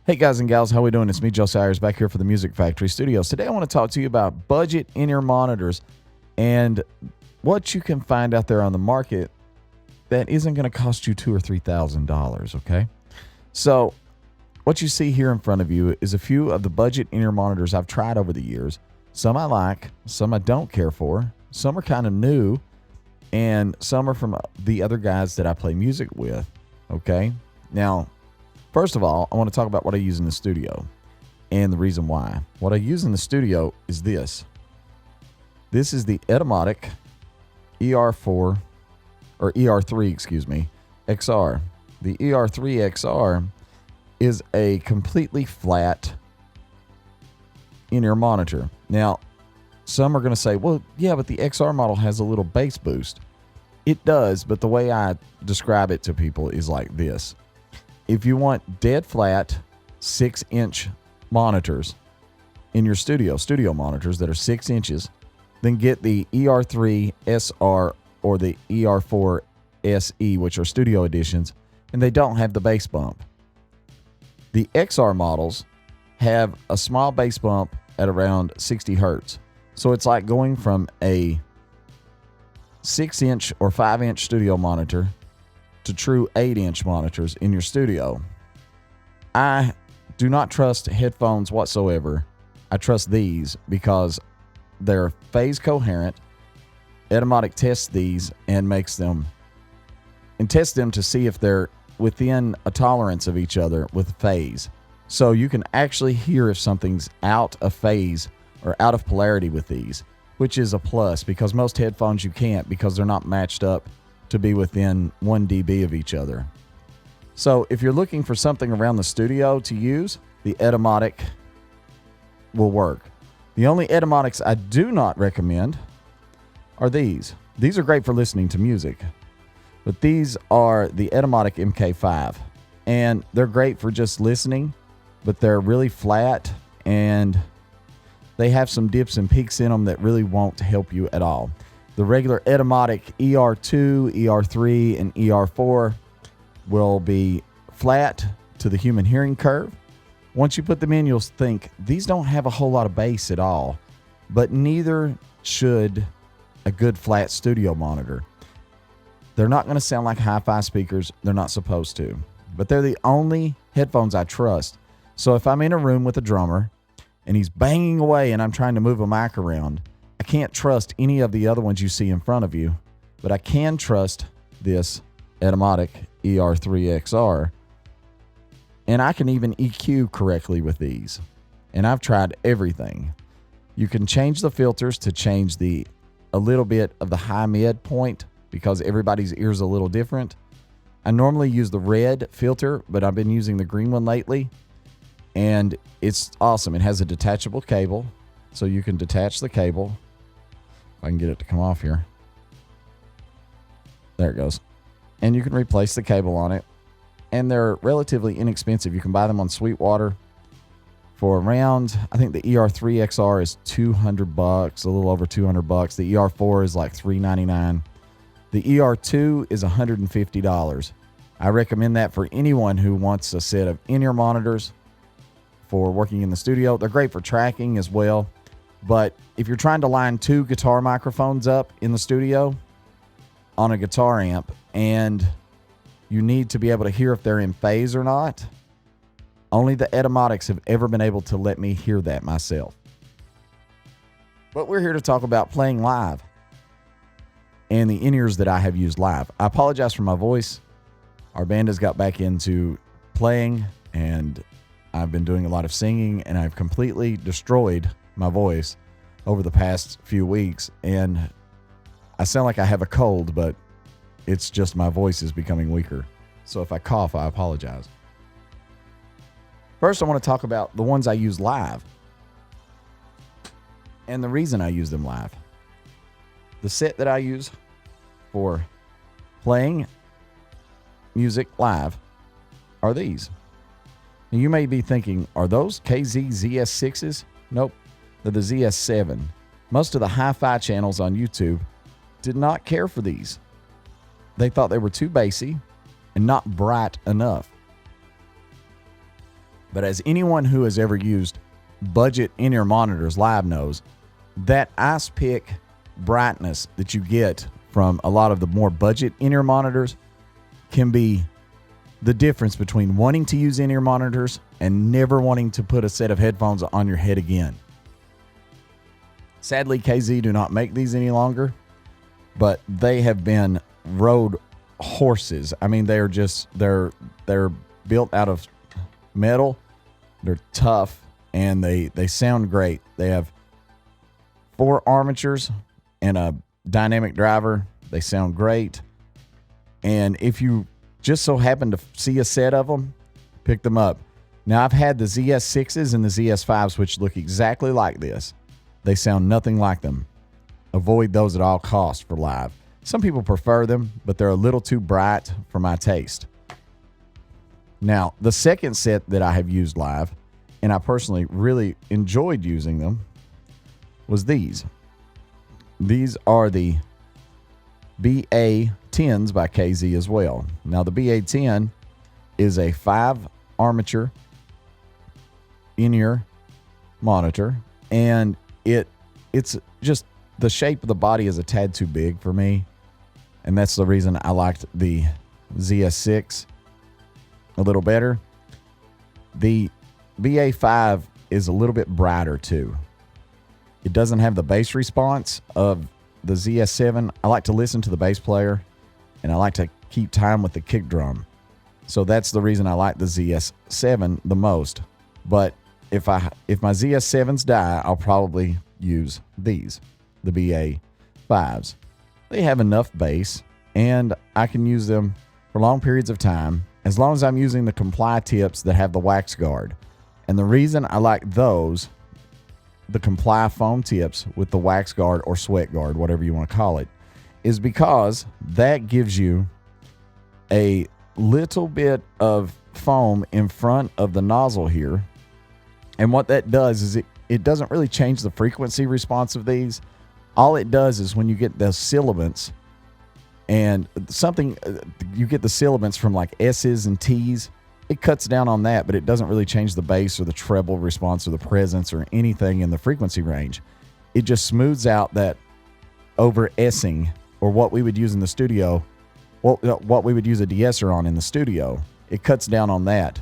Hey guys and gals, how we doing? It's me, Joe Sayers, back here for the Music Factory Studios. Today I want to talk to you about budget in-ear monitors and what you can find out there on the market that isn't going to cost you $2,000 or $3,000, okay? So what you see here in front of you is a few of the budget in-ear monitors I've tried over the years. Some I like, some I don't care for, some are kind of new, and some are from the other guys that I play music with, okay? Now, first of all, I want to talk about what I use in the studio and the reason why. What I use in the studio is this. This is the Etymotic ER4, or ER3, excuse me, XR. The ER3 XR is a completely flat in-ear monitor. Now, some are going to say, well, yeah, but the XR model has a little bass boost. It does, but the way I describe it to people is like this. If you want dead flat 6-inch monitors in your studio monitors that are 6 inches, then get the ER3 SR or the ER4 SE, which are studio editions, and they don't have the bass bump. The XR models have a small bass bump at around 60 hertz. So it's like going from a 6-inch or 5-inch studio monitor to true 8-inch monitors in your studio. I do not trust headphones whatsoever. I trust these because they're phase coherent. Etymotic tests these and tests them to see if they're within a tolerance of each other with phase. So you can actually hear if something's out of phase or out of polarity with these, which is a plus because most headphones you can't because they're not matched up to be within 1 dB of each other. So if you're looking for something around the studio to use, the Etymotic will work. The only Etymotics I do not recommend are these. These are great for listening to music, but these are the Etymotic MK5, and they're great for just listening, but they're really flat and they have some dips and peaks in them that really won't help you at all. The regular Etymotic ER2, ER3, and ER4 will be flat to the human hearing curve. Once you put them in, you'll think these don't have a whole lot of bass at all, but neither should a good flat studio monitor. They're not going to sound like hi-fi speakers. They're not supposed to, but they're the only headphones I trust. So if I'm in a room with a drummer and he's banging away and I'm trying to move a mic around, I can't trust any of the other ones you see in front of you, but I can trust this Etymotic ER3 XR, and I can even EQ correctly with these, and I've tried everything. You can change the filters to change a little bit of the high mid point because everybody's ear's a little different. I normally use the red filter, but I've been using the green one lately, and it's awesome. It has a detachable cable, so you can detach the cable. If I can get it to come off here. There it goes. And you can replace the cable on it. And they're relatively inexpensive. You can buy them on Sweetwater for around, I think the ER3 XR is $200, a little over $200. The ER4 is like $399. The ER2 is $150. I recommend that for anyone who wants a set of in-ear monitors for working in the studio. They're great for tracking as well. But if you're trying to line 2 guitar microphones up in the studio on a guitar amp and you need to be able to hear if they're in phase or not, only the Etymotics have ever been able to let me hear that myself. But we're here to talk about playing live and the in-ears that I have used live. I apologize for my voice. Our band has got back into playing and I've been doing a lot of singing and I've completely destroyed my voice over the past few weeks, and I sound like I have a cold, but it's just my voice is becoming weaker. So if I cough, I apologize. First, I want to talk about the ones I use live and the reason I use them live. The set that I use for playing music live are these. Now you may be thinking, are those KZ ZS6s? Nope. They're the ZS7. Most of the hi-fi channels on YouTube did not care for these. They thought they were too bassy and not bright enough. But as anyone who has ever used budget in-ear monitors live knows, that ice pick brightness that you get from a lot of the more budget in-ear monitors can be the difference between wanting to use in-ear monitors and never wanting to put a set of headphones on your head again. Sadly, KZ do not make these any longer, but they have been road horses. I mean, they're built out of metal. They're tough and they sound great. They have 4 armatures and a dynamic driver. They sound great. And if you just so happen to see a set of them, pick them up. Now, I've had the ZS6s and the ZS5s, which look exactly like this. They sound nothing like them. Avoid those at all costs for live. Some people prefer them, but they're a little too bright for my taste. Now, the second set that I have used live, and I personally really enjoyed using them, was these. These are the BA10s by KZ as well. Now, the BA10 is a 5 armature in-ear monitor, and it's just the shape of the body is a tad too big for me, and that's the reason I liked the ZS6 a little better. The BA5 is a little bit brighter too. It doesn't have the bass response of the ZS7. I like to listen to the bass player, and I like to keep time with the kick drum. So that's the reason I like the ZS7 the most. But if my ZS7s die, I'll probably use these, the BA5s. They have enough bass, and I can use them for long periods of time as long as I'm using the Comply tips that have the wax guard. And the reason I like those, the Comply foam tips with the wax guard or sweat guard, whatever you want to call it, is because that gives you a little bit of foam in front of the nozzle here. And what that does is it doesn't really change the frequency response of these. All it does is when you get the sibilants and you get the sibilants from like S's and T's, it cuts down on that, but it doesn't really change the bass or the treble response or the presence or anything in the frequency range. It just smooths out that over-essing, or what we would use in the studio, what we would use a de-esser on in the studio. It cuts down on that.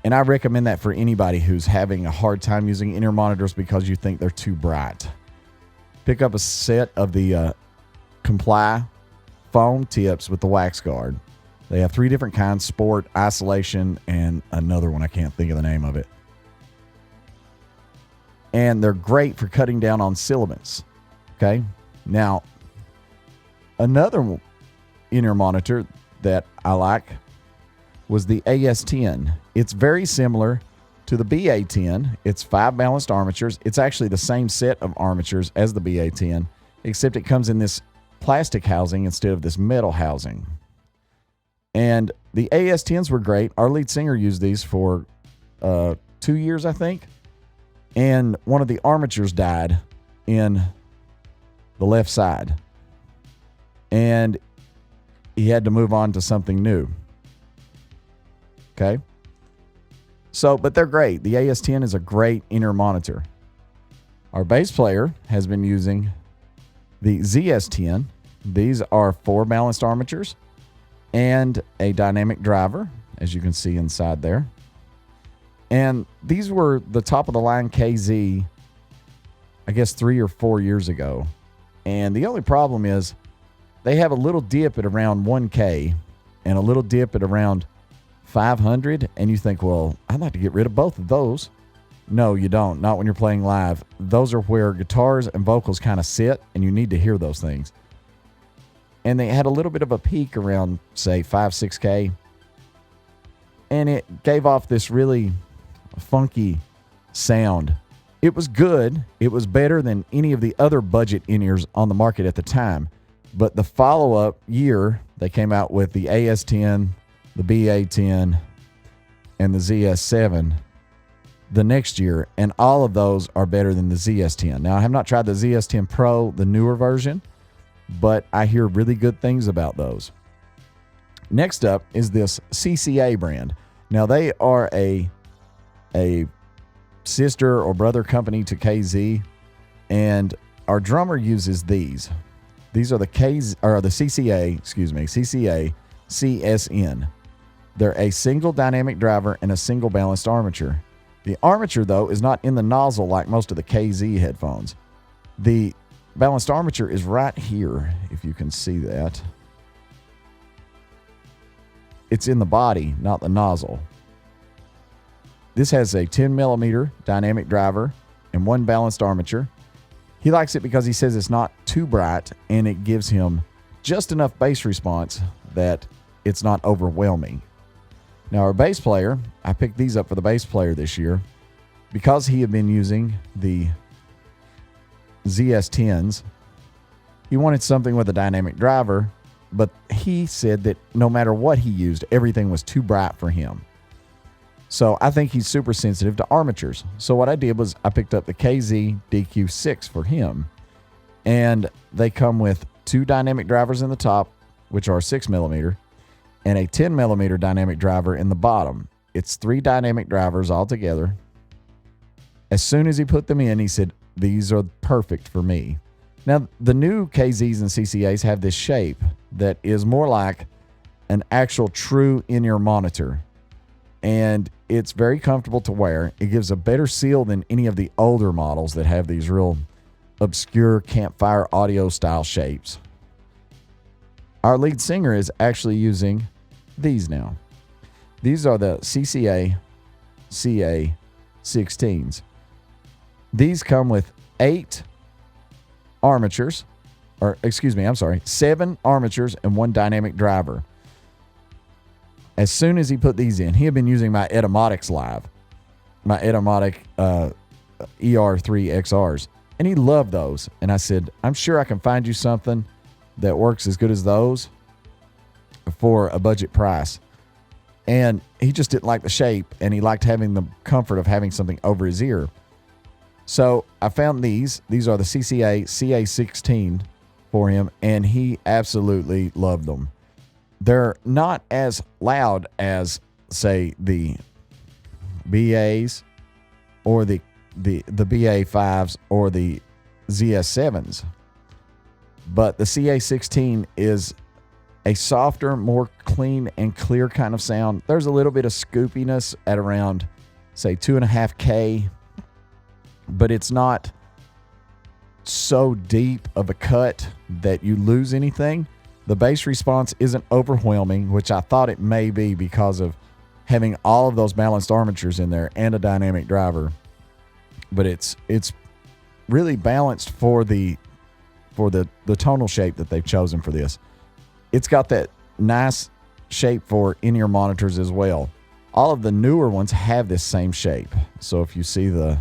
And I recommend that for anybody who's having a hard time using in-ear monitors because you think they're too bright. Pick up a set of the Comply foam tips with the wax guard. They have 3 different kinds: sport, isolation, and another one. I can't think of the name of it. And they're great for cutting down on sibilants. Okay. Now, another in-ear monitor that I like was the AS10. It's very similar to the BA10. It's 5 balanced armatures. It's actually the same set of armatures as the BA10, except it comes in this plastic housing instead of this metal housing. And the AS10s were great. Our lead singer used these for 2 years, I think. And one of the armatures died in the left side. And he had to move on to something new. Okay. So, but they're great. The AS10 is a great in-ear monitor. Our bass player has been using the ZS10. These are 4 balanced armatures and a dynamic driver, as you can see inside there. And these were the top of the line KZ, I guess 3 or 4 years ago. And the only problem is they have a little dip at around 1K and a little dip at around 500. And you think, well, I'd like to get rid of both of those. No, you don't. Not when you're playing live. Those are where guitars and vocals kind of sit, and you need to hear those things. And they had a little bit of a peak around, say, 5-6K. And it gave off this really funky sound. It was good. It was better than any of the other budget in-ears on the market at the time. But the follow-up year, they came out with the AS10, the BA10, and the ZS7 the next year. And all of those are better than the ZS10. Now, I have not tried the ZS10 Pro, the newer version, but I hear really good things about those. Next up is this CCA brand. Now, they are a a sister or brother company to KZ, and our drummer uses these. These are the CCA CSN. They're a single dynamic driver and a single balanced armature. The armature, though, is not in the nozzle like most of the KZ headphones. The balanced armature is right here, if you can see that. It's in the body, not the nozzle. This has a 10 millimeter dynamic driver and one balanced armature. He likes it because he says it's not too bright and it gives him just enough bass response that it's not overwhelming. Now, our bass player, I picked these up for the bass player this year because he had been using the ZS10s. He wanted something with a dynamic driver, but he said that no matter what he used, everything was too bright for him. So I think he's super sensitive to armatures. So what I did was I picked up the KZ DQ6 for him, and they come with two dynamic drivers in the top, which are 6 millimeter, and a 10 millimeter dynamic driver in the bottom. It's 3 dynamic drivers all together. As soon as he put them in, he said, these are perfect for me. Now, the new KZs and CCAs have this shape that is more like an actual true in-ear monitor, and it's very comfortable to wear. It gives a better seal than any of the older models that have these real obscure campfire audio style shapes. Our lead singer is actually using these now. These are the CCA CA16s. These come with 7 armatures and 1 dynamic driver. As soon as he put these in, he had been using my Etymotics Live, my Etymotic ER3 XRs, and he loved those. And I said, I'm sure I can find you something that works as good as those for a budget price. And he just didn't like the shape, and he liked having the comfort of having something over his ear. So I found these. These are the CCA CA16 for him, and he absolutely loved them. They're not as loud as, say, the BAs or the BA5s or the ZS7s. But the CA16 is a softer, more clean and clear kind of sound. There's a little bit of scoopiness at around, say, 2.5K, but it's not so deep of a cut that you lose anything. The bass response isn't overwhelming, which I thought it may be because of having all of those balanced armatures in there and a dynamic driver. But it's really balanced for the tonal shape that they've chosen for this. It's got that nice shape for in-ear monitors as well. All of the newer ones have this same shape. So if you see the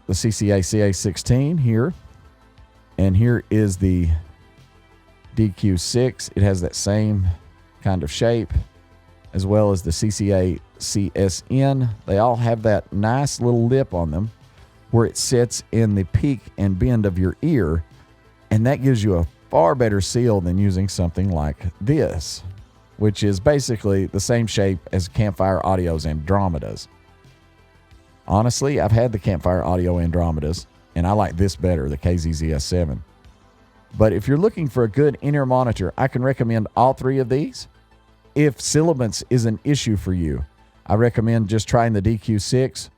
CCA CA16 here, and here is the DQ6. It has that same kind of shape, as well as the CCA CSN. They all have that nice little lip on them where it sits in the peak and bend of your ear, and that gives you a far better seal than using something like this, which is basically the same shape as Campfire Audio's Andromedas. Honestly, I've had the Campfire Audio Andromedas, and I like this better, the KZ ZS7. But if you're looking for a good in-ear monitor, I can recommend all 3 of these. If sibilance is an issue for you, I recommend just trying the DQ6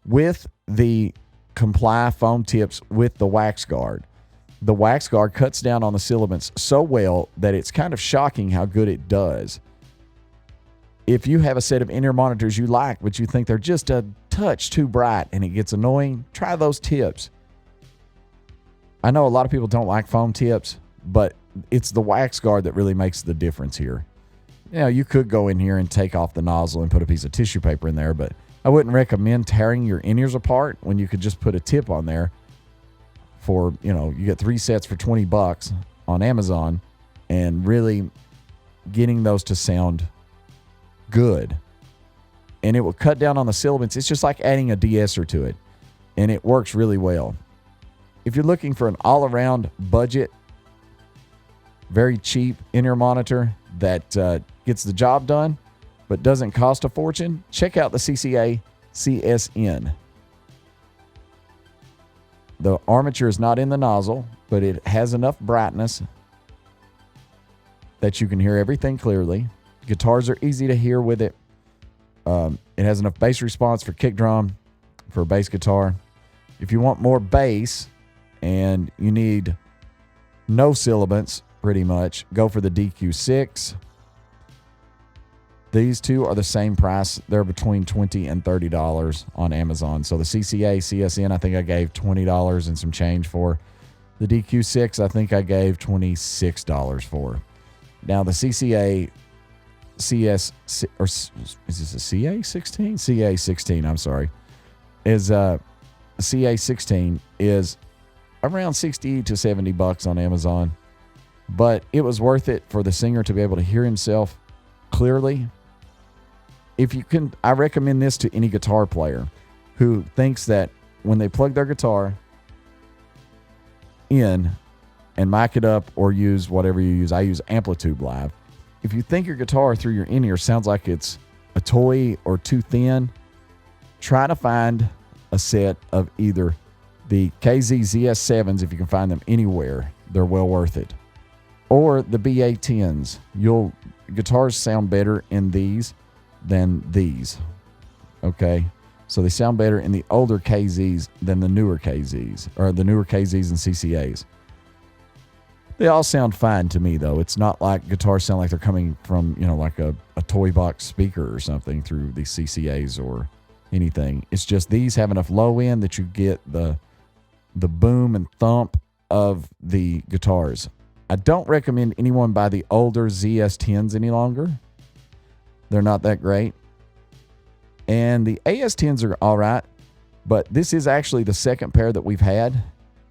with the Comply foam tips with the wax guard. The wax guard cuts down on the sibilance so well that it's kind of shocking how good it does. If you have a set of in-ear monitors you like, but you think they're just a touch too bright and it gets annoying, try those tips. I know a lot of people don't like foam tips, but it's the wax guard that really makes the difference here. You know, you could go in here and take off the nozzle and put a piece of tissue paper in there, but I wouldn't recommend tearing your in-ears apart when you could just put a tip on there for, you get 3 sets for $20 on Amazon, and really getting those to sound good. And it will cut down on the sibilance. It's just like adding a de-esser to it, and it works really well. If you're looking for an all-around budget, very cheap in-ear monitor that gets the job done, but doesn't cost a fortune, check out the CCA CSN. The armature is not in the nozzle, but it has enough brightness that you can hear everything clearly. Guitars are easy to hear with it. It has enough bass response for kick drum, for a bass guitar. If you want more bass and you need no syllabants, pretty much, go for the DQ6. These two are the same price. They're between $20 and $30 on Amazon. So the CCA CSN, I think I gave $20 and some change for. The DQ6, I think I gave $26 for. Now the CCA CS, or is this a CA16? CA16, I'm sorry. Is CA16 is around 60 to 70 bucks on Amazon. But it was worth it for the singer to be able to hear himself clearly. If you can, I recommend this to any guitar player who thinks that when they plug their guitar in and mic it up or use whatever you use, I use Amplitude Live. If you think your guitar through your in-ear sounds like it's a toy or too thin, try to find a set of either the KZ ZS7s, if you can find them anywhere. They're well worth it. Or the BA10s. Guitars sound better in these than these. Okay? So they sound better in the older KZs than the newer KZs, or the newer KZs and CCAs. They all sound fine to me, though. It's not like guitars sound like they're coming from, like a toy box speaker or something through these CCAs or anything. It's just these have enough low end that you get the boom and thump of the guitars. I don't recommend anyone buy the older ZS10s any longer. They're not that great. And the AS10s are all right, but this is actually the second pair that we've had,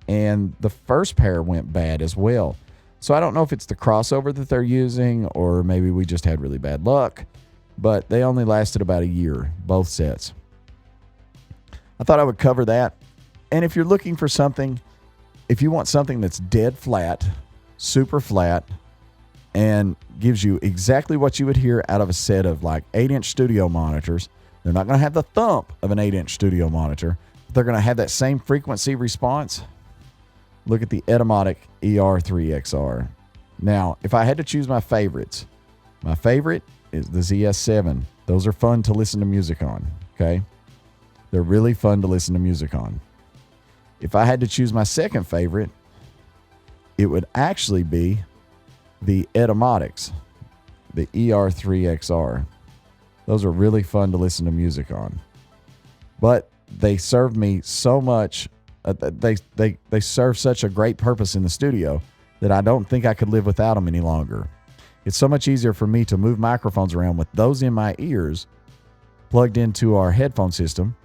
and the first pair went bad as well. So I don't know if it's the crossover that they're using, or maybe we just had really bad luck, but they only lasted about a year, both sets. I thought I would cover that. And if you're looking for something, if you want something that's dead flat, super flat, and gives you exactly what you would hear out of a set of like 8-inch studio monitors, they're not going to have the thump of an 8-inch studio monitor, but they're going to have that same frequency response. Look at the Etymotic ER3XR. Now, if I had to choose my favorites, my favorite is the ZS7. Those are fun to listen to music on, okay? They're really fun to listen to music on. If I had to choose my second favorite, it would actually be the Etymotics, the ER3XR. Those are really fun to listen to music on. But they serve me so much. They serve such a great purpose in the studio that I don't think I could live without them any longer. It's so much easier for me to move microphones around with those in my ears plugged into our headphone system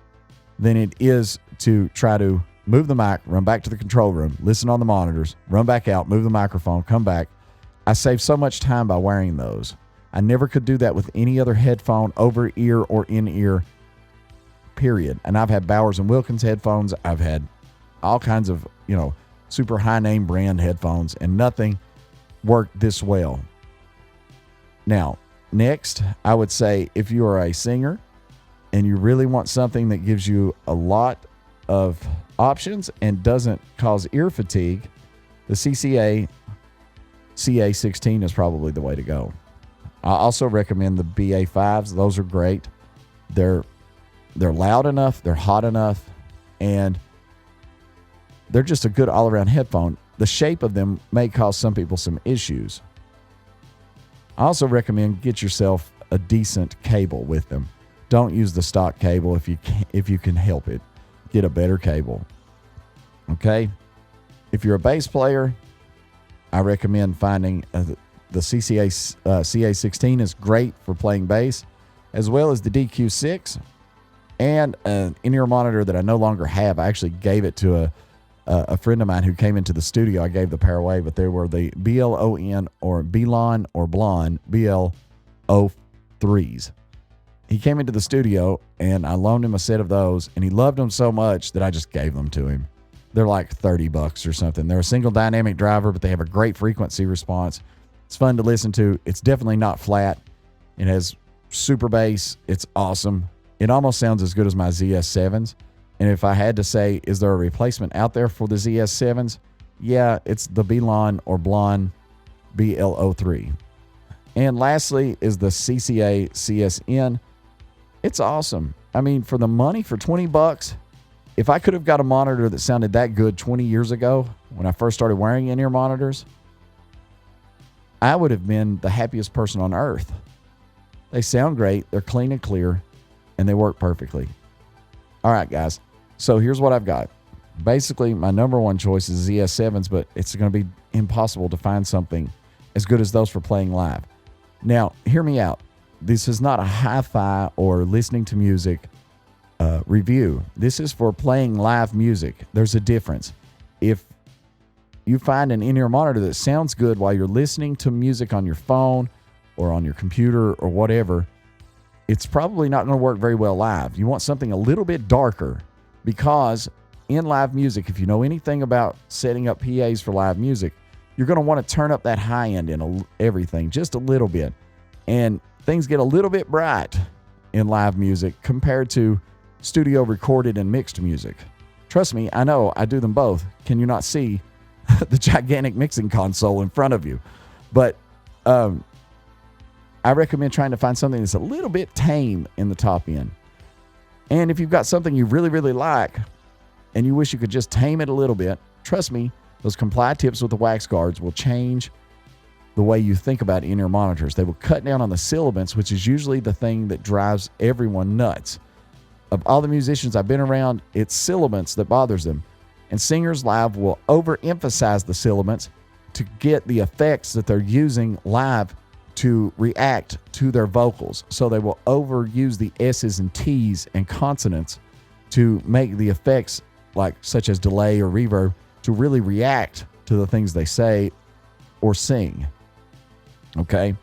than it is to try to move the mic, run back to the control room, listen on the monitors, run back out, move the microphone, come back. I save so much time by wearing those. I never could do that with any other headphone, over ear or in ear, period. And I've had Bowers and Wilkins headphones. I've had all kinds of, super high name brand headphones, and nothing worked this well. Now, next, I would say if you are a singer and you really want something that gives you a lot of options and doesn't cause ear fatigue, the CCA CA16 is probably the way to go. I also recommend the BA5s. Those are great. They're loud enough, they're hot enough, and they're just a good all-around headphone. The shape of them may cause some people some issues. I also recommend get yourself a decent cable with them. Don't use the stock cable if you can help it. Get a better cable. Okay? If you're a bass player, I recommend finding the CA16 is great for playing bass, as well as the DQ6 and an in-ear monitor that I no longer have. I actually gave it to a friend of mine who came into the studio. I gave the pair away, but they were the Blon or Blon Bl03s. He came into the studio and I loaned him a set of those, and he loved them so much that I just gave them to him. They're like $30 or something. They're a single dynamic driver, but they have a great frequency response. It's fun to listen to. It's definitely not flat. It has super bass. It's awesome. It almost sounds as good as my ZS7s. And if I had to say, is there a replacement out there for the ZS7s? Yeah, it's the Blon Bl03. And lastly is the CCA CSN. It's awesome. I mean, for the money, for 20 bucks, if I could have got a monitor that sounded that good 20 years ago when I first started wearing in-ear monitors, I would have been the happiest person on earth. They sound great, they're clean and clear, and they work perfectly. All right, guys. So here's what I've got. Basically, my number one choice is ZS7s, but it's going to be impossible to find something as good as those for playing live. Now, hear me out. This is not a hi-fi or listening to music review. This is for playing live music. There's a difference. If you find an in-ear monitor that sounds good while you're listening to music on your phone or on your computer or whatever, it's probably not going to work very well live. You want something a little bit darker, because in live music, if you know anything about setting up PAs for live music, you're going to want to turn up that high end in everything just a little bit. And things get a little bit bright in live music compared to studio recorded and mixed music. Trust me, I know, I do them both. Can you not see the gigantic mixing console in front of you? But I recommend trying to find something that's a little bit tame in the top end. And if you've got something you really, really like and you wish you could just tame it a little bit, trust me, those comply tips with the wax guards will change the way you think about in-ear monitors. They will cut down on the sibilance, which is usually the thing that drives everyone nuts. Of all the musicians I've been around, it's sibilance that bothers them. And singers live will overemphasize the sibilance to get the effects that they're using live to react to their vocals. So they will overuse the S's and T's and consonants to make the effects, like such as delay or reverb, to really react to the things they say or sing. Okay?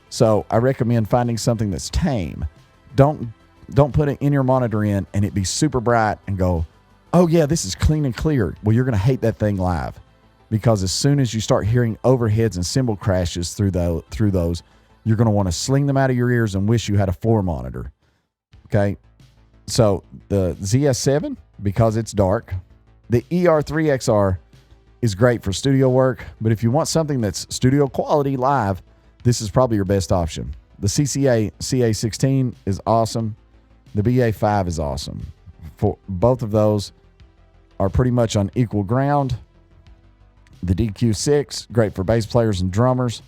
So I recommend finding something that's tame. Don't put an in-ear monitor in and it be super bright and go, oh yeah, this is clean and clear. Well, you're going to hate that thing live, because as soon as you start hearing overheads and cymbal crashes through those, you're going to want to sling them out of your ears and wish you had a floor monitor. Okay? So the ZS7, because it's dark. The ER3XR is great for studio work, but if you want something that's studio quality live, this is probably your best option. The CCA CA16 is awesome. The BA5 is awesome. For both of those are pretty much on equal ground. The DQ6, great for bass players and drummers.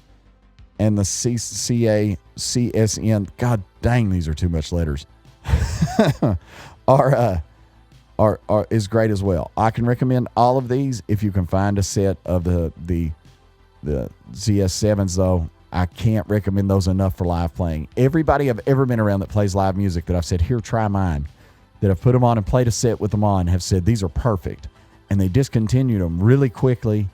And the CCA CSN, god dang, these are too much letters, is great as well. I can recommend all of these if you can find a set of the ZS7s, though. I can't recommend those enough for live playing. Everybody I've ever been around that plays live music that I've said, here, try mine, that have put them on and played a set with them on, have said these are perfect. And they discontinued them really quickly,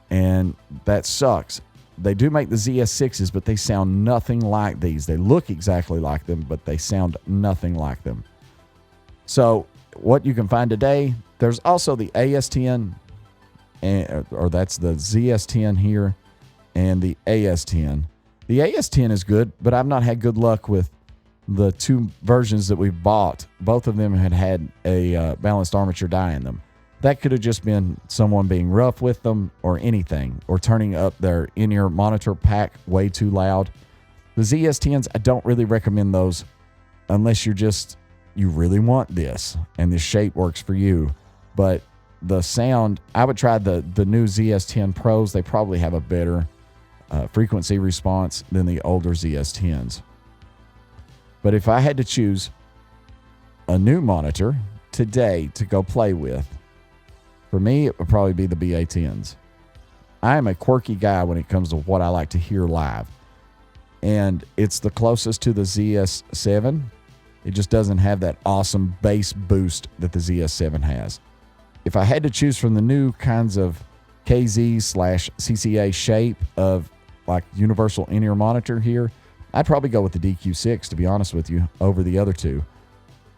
and that sucks. They do make the ZS6s, but they sound nothing like these. They look exactly like them, but they sound nothing like them. So what you can find today, there's also the AS10, or that's the ZS10 here, and the AS10. The AS10 is good, but I've not had good luck with the two versions that we've bought. Both of them had a balanced armature die in them. That could have just been someone being rough with them or anything, or turning up their in-ear monitor pack way too loud. The ZS10s, I don't really recommend those unless you really want this and this shape works for you. But the sound, I would try the new ZS10 Pros. They probably have a better frequency response than the older ZS10s. But if I had to choose a new monitor today to go play with, for me, it would probably be the BA10s. I am a quirky guy when it comes to what I like to hear live. And it's the closest to the ZS7. It just doesn't have that awesome bass boost that the ZS7 has. If I had to choose from the new kinds of KZ/CCA shape of like universal in-ear monitor here, I'd probably go with the DQ6, to be honest with you, over the other two,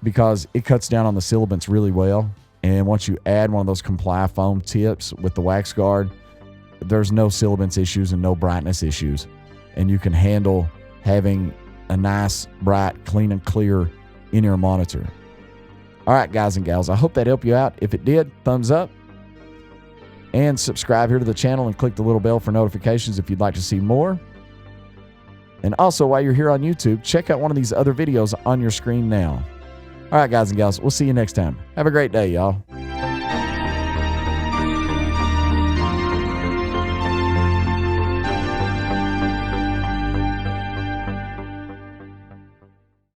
because it cuts down on the sibilance really well. And once you add one of those comply foam tips with the wax guard, there's no sibilance issues and no brightness issues. And you can handle having a nice, bright, clean and clear in-ear monitor. All right, guys and gals, I hope that helped you out. If it did, thumbs up. And subscribe here to the channel and click the little bell for notifications if you'd like to see more. And also, while you're here on YouTube, check out one of these other videos on your screen now. All right, guys and gals, we'll see you next time. Have a great day, y'all.